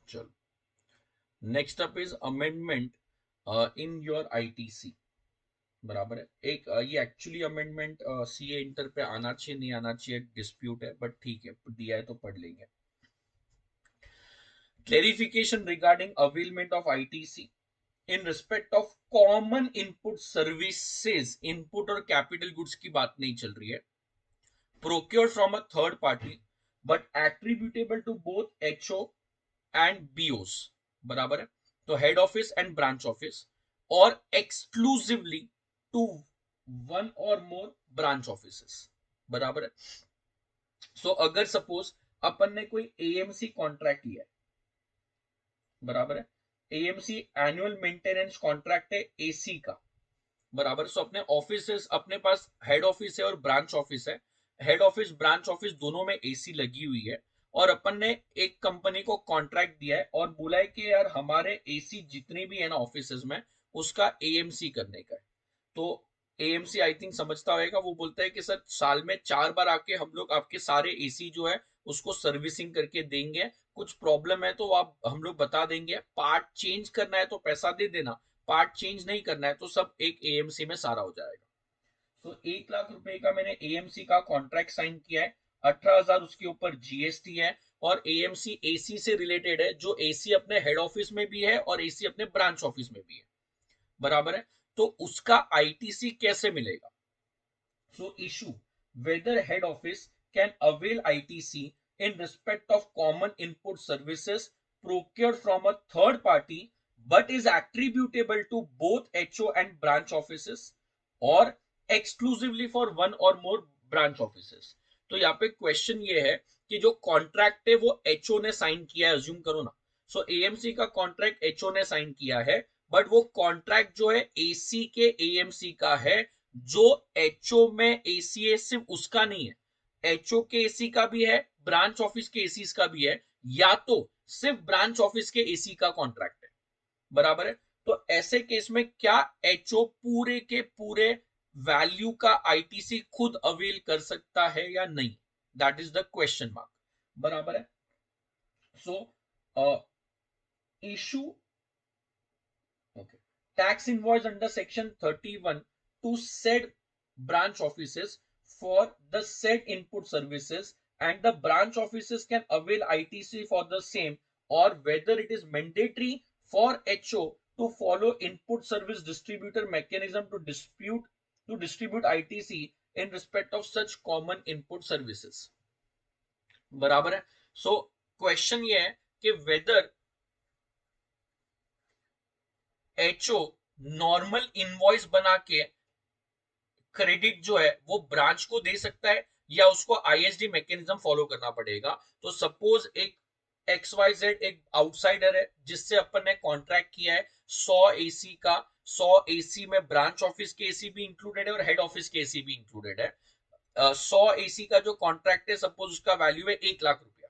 चलो, next up is amendment in your ITC. बराबर है। एक ये एक्चुअली अमेंडमेंट सीए इंटर पे आना चाहिए नहीं आना चाहिए, डिस्प्यूट है, बट ठीक है, दिया है तो पढ़ लेंगे। Clarification regarding availment of ITC in respect of common input services. Input और कैपिटल गुड्स की बात नहीं चल रही है। Procured from a third party but attributable to both HO and BOs. बराबर है। तो head office and branch office, और एक्सक्लूसिवली टू वन और मोर ब्रांच ऑफिसेस। बराबर है। सो अगर सपोज अपन ने कोई एएमसी कॉन्ट्रैक्ट लिया है, बराबर है, एएमसी एनुअल मेंटेनेंस कॉन्ट्रैक्ट है एसी का। बराबर। सो अपने ऑफिस, अपने पास हेड ऑफिस है और ब्रांच ऑफिस है। हेड ऑफिस ब्रांच ऑफिस दोनों में एसी लगी हुई है, और अपन ने एक कंपनी को कॉन्ट्रैक्ट दिया है और बोला है कि यार हमारे एसी जितने भी है ना ऑफिस में, उसका एएमसी करने का है। तो एएमसी आई थिंक समझता होगा, वो बोलता है कि सर साल में 4 बार आके हम लोग आपके सारे एसी जो है उसको सर्विसिंग करके देंगे। कुछ प्रॉब्लम है तो आप हम लोग बता देंगे, पार्ट चेंज करना है तो पैसा दे देना, पार्ट चेंज नहीं करना है तो सब एक एएमसी में सारा हो जाएगा। तो 1 लाख रुपए का मैंने एएमसी का कॉन्ट्रैक्ट साइन किया है। 18,000 उसके ऊपर जीएसटी है, और एएमसी एसी से रिलेटेड है, जो एसी अपने हेड ऑफिस में भी है और एसी अपने ब्रांच ऑफिस में भी है। बराबर है। तो उसका आईटीसी कैसे मिलेगा? So issue whether head office can avail ITC in respect of common input services procured from a third party but is attributable to both HO and branch offices or exclusively for one or more branch offices। तो यहाँ पे question ये है कि जो contract है वो HO ने साइन किया है, अज्यूम करो ना। सो एएमसी का कॉन्ट्रैक्ट एचओ ने साइन किया है, बट वो कॉन्ट्रैक्ट जो है एसी के एएमसी का है। जो एचओ में एसी है सिर्फ उसका नहीं है, एचओ के एसी का भी है, ब्रांच ऑफिस के एसी का भी है, या तो सिर्फ ब्रांच ऑफिस के एसी का कॉन्ट्रैक्ट है। बराबर है। तो ऐसे केस में क्या एचओ पूरे के पूरे वैल्यू का आईटीसी खुद अवेल कर सकता है या नहीं? That is the question mark. बराबर है। सो issue okay tax invoice under section 31 to said branch offices for the said input services, and the branch offices can avail ITC for the same, or whether it is mandatory for HO to follow input service distributor mechanism to distribute ITC in respect of such common input services। बराबर है। So question ये है कि weather HO normal invoice बना के credit जो है वो ब्रांच को दे सकता है, या उसको आईएसडी मैकेनिज्म फॉलो करना पड़ेगा। तो सपोज एक एक्स वाई जेड एक आउटसाइडर है जिससे अपन ने कॉन्ट्रैक्ट किया है 100 एसी का। 100 एसी में ब्रांच ऑफिस के एसी भी इंक्लूडेड है और हेड ऑफिस के एसी भी इंक्लूडेड है। 100 एसी का जो कॉन्ट्रैक्ट है, सपोज उसका वैल्यू है 1 लाख रुपया।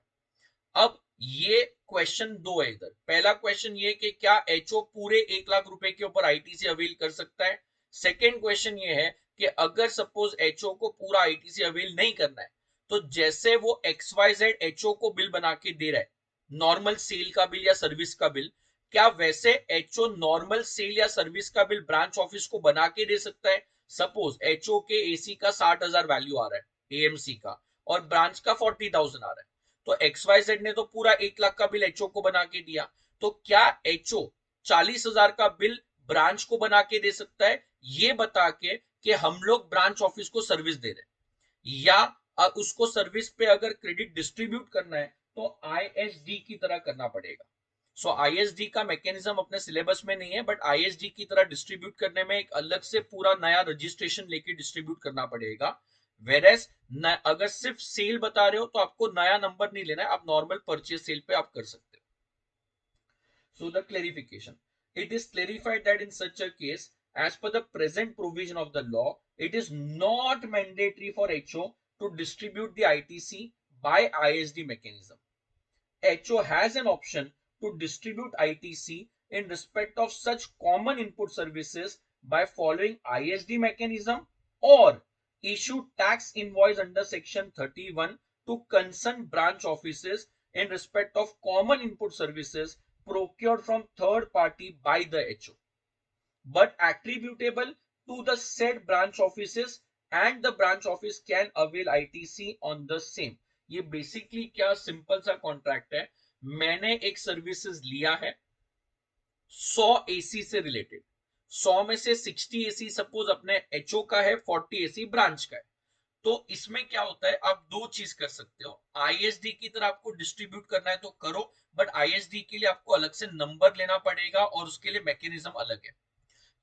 अब ये क्वेश्चन दो है इधर। पहला क्वेश्चन ये कि क्या एचओ पूरे 1 लाख रुपए के ऊपर आईटीसी अवेल कर सकता है। सेकेंड क्वेश्चन ये है कि अगर सपोज एचओ को पूरा आईटीसी अवेल नहीं करना है, तो जैसे वो एक्स वाई जेड एचओ को बिल बना के दे रहा है, नॉर्मल सेल का बिल या सर्विस का बिल, क्या वैसे एचओ नॉर्मल सेल या सर्विस का बिल ब्रांच ऑफिस को बना के दे सकता है? सपोज एचओ के एसी का 60,000 वैल्यू आ रहा है एएमसी का, और ब्रांच का 40,000 आ रहा है। तो एक्स वाई जेड ने तो पूरा 1 लाख का बिल एचओ को बना के दिया, तो क्या एचओ 40,000 का बिल ब्रांच को बना के दे सकता है, ये बता के कि हम लोग ब्रांच ऑफिस को सर्विस दे रहे हैं? या उसको सर्विस पे अगर क्रेडिट डिस्ट्रीब्यूट करना है तो आईएसडी की तरह करना पड़ेगा। सो आईएसडी का मैकेनिज्म अपने सिलेबस में नहीं है, बट आईएसडी की तरह डिस्ट्रीब्यूट करने में एक अलग से पूरा नया रजिस्ट्रेशन लेके डिस्ट्रीब्यूट करना पड़ेगा। वेरेस अगर सिर्फ सेल बता रहे हो तो आपको नया नंबर नहीं लेना है, आप नॉर्मल परचेज सेल पे आप कर सकते हो। So the clarification. It is clarified that in such a case, as per the present provision of the law, it is not mandatory for HO to distribute the ITC by ISD mechanism. HO has an option to distribute ITC in respect of such common input services by following ISD mechanism, or issue tax invoice under section 31 to concerned branch offices in respect of common input services procured from third party by the HO, but attributable to the said branch offices and the branch office can avail ITC on the same. ये basically क्या simple सा contract है, मैंने एक services लिया है 100 AC से related, 100 में से 60 एसी सपोज अपने एचओ का है, 40 एसी ब्रांच का है। तो इसमें क्या होता है, आप दो चीज कर सकते हो, आईएसडी की तरह आपको डिस्ट्रीब्यूट करना है तो करो, बट आईएसडी के लिए आपको अलग से नंबर लेना पड़ेगा और उसके लिए मैकेनिज्म अलग है।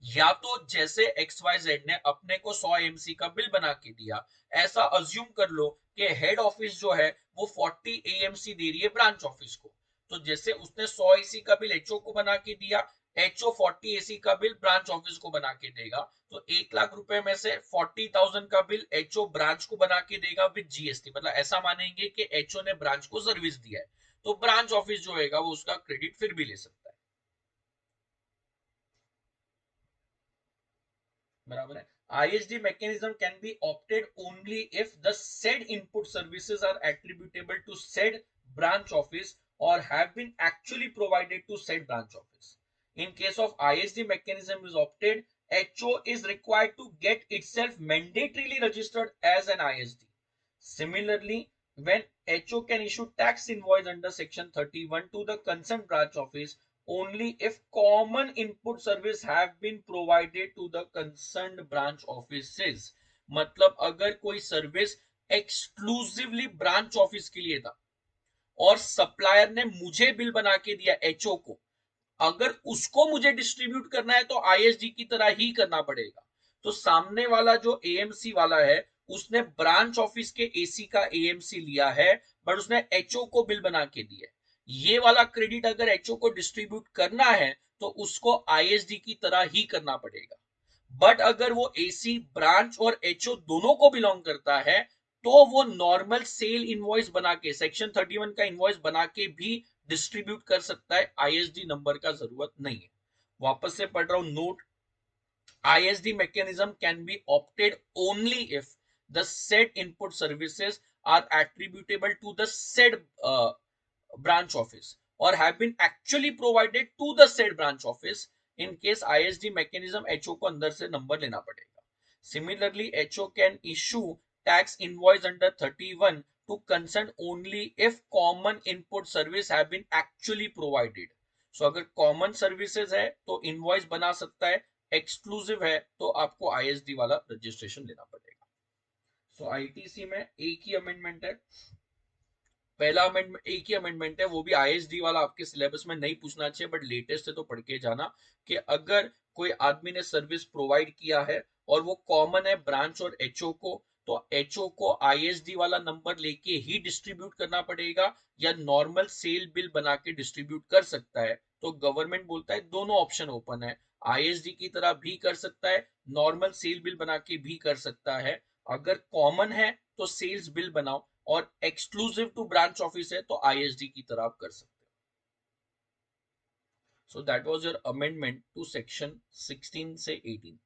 या तो जैसे XYZ ने अपने को 100 एएमसी का बिल बना के दिया, ऐसा अज्यूम कर लो कि हेड ऑफिस जो है वो 40 एएमसी दे रही है ब्रांच ऑफिस को, तो जैसे उसने 100 एसी का बिल एचओ को बना के दिया, एचओ 40 एसी का बिल ब्रांच ऑफिस को बना के देगा, तो 1 लाख रुपए में से 40,000 का बिल एचओ ब्रांच को बना के देगा विद जीएसटी, मतलब ऐसा मानेंगे कि एचओ ने ब्रांच को सर्विस दिया है, तो ब्रांच ऑफिस जो है वो उसका क्रेडिट फिर भी ले सकता है। बराबर है। ISD mechanism can be opted only if the said input services are attributable to said branch office or have been actually provided to said branch office. In case of ISD mechanism is opted, HO is required to get itself mandatorily registered as an ISD. Similarly, when HO can issue tax invoice under section 31 to the concerned branch office only if common input service have been provided to the concerned branch offices, मतलब अगर कोई service exclusively branch office के लिए था और supplier ने मुझे bill बना के दिया एचओ को, अगर उसको मुझे डिस्ट्रीब्यूट करना है तो आईएसडी की तरह ही करना पड़ेगा। तो सामने वाला जो एएमसी वाला है उसने ब्रांच ऑफिस के एसी का एएमसी लिया है, बट उसने एचओ को बिल बना के दिया, ये वाला क्रेडिट अगर एचओ को डिस्ट्रीब्यूट करना है तो उसको आईएसडी की तरह ही करना पड़ेगा। बट अगर वो एसी ब्रांच और एचओ दोनों को बिलोंग करता है तो वो नॉर्मल सेल इनवॉइस बना के, सेक्शन 31 का इनवॉइस बना के भी डिस्ट्रीब्यूट कर सकता है, आईएसडी नंबर का जरूरत नहीं है। वापस से पढ़ रहा हूं note, ISD mechanism can be opted only if the said input services are attributable to the said branch office or have been actually provided to the said branch office. In case ISD mechanism, HO को अंदर से number लेना पड़ेगा। Similarly, HO can issue tax invoice under 31 to concern only if common input service have been actually provided. So अगर common services है तो invoice बना सकता है, exclusive है तो आपको ISD वाला रजिस्ट्रेशन लेना पड़ेगा। So ITC में एक ही अमेंडमेंट है, पहला अमेंडमेंट एक ही अमेंडमेंट है, वो भी आईएसडी वाला आपके सिलेबस में नहीं पूछना चाहिए, बट लेटेस्ट है तो पढ़ के जाना कि अगर कोई आदमी ने सर्विस प्रोवाइड किया है और वो कॉमन है ब्रांच और एचओ को, तो एचओ को आईएसडी वाला नंबर लेके ही डिस्ट्रीब्यूट करना पड़ेगा या नॉर्मल सेल बिल बना के डिस्ट्रीब्यूट कर सकता है। तो गवर्नमेंट बोलता है दोनों ऑप्शन ओपन है, आईएसडी की तरह भी कर सकता है, नॉर्मल सेल बिल बना के भी कर सकता है। अगर कॉमन है तो सेल्स बिल बनाओ और एक्सक्लूसिव टू ब्रांच ऑफिस है तो आईएसडी की तरह आप कर सकते हो। So that was your amendment to section 16 से 18।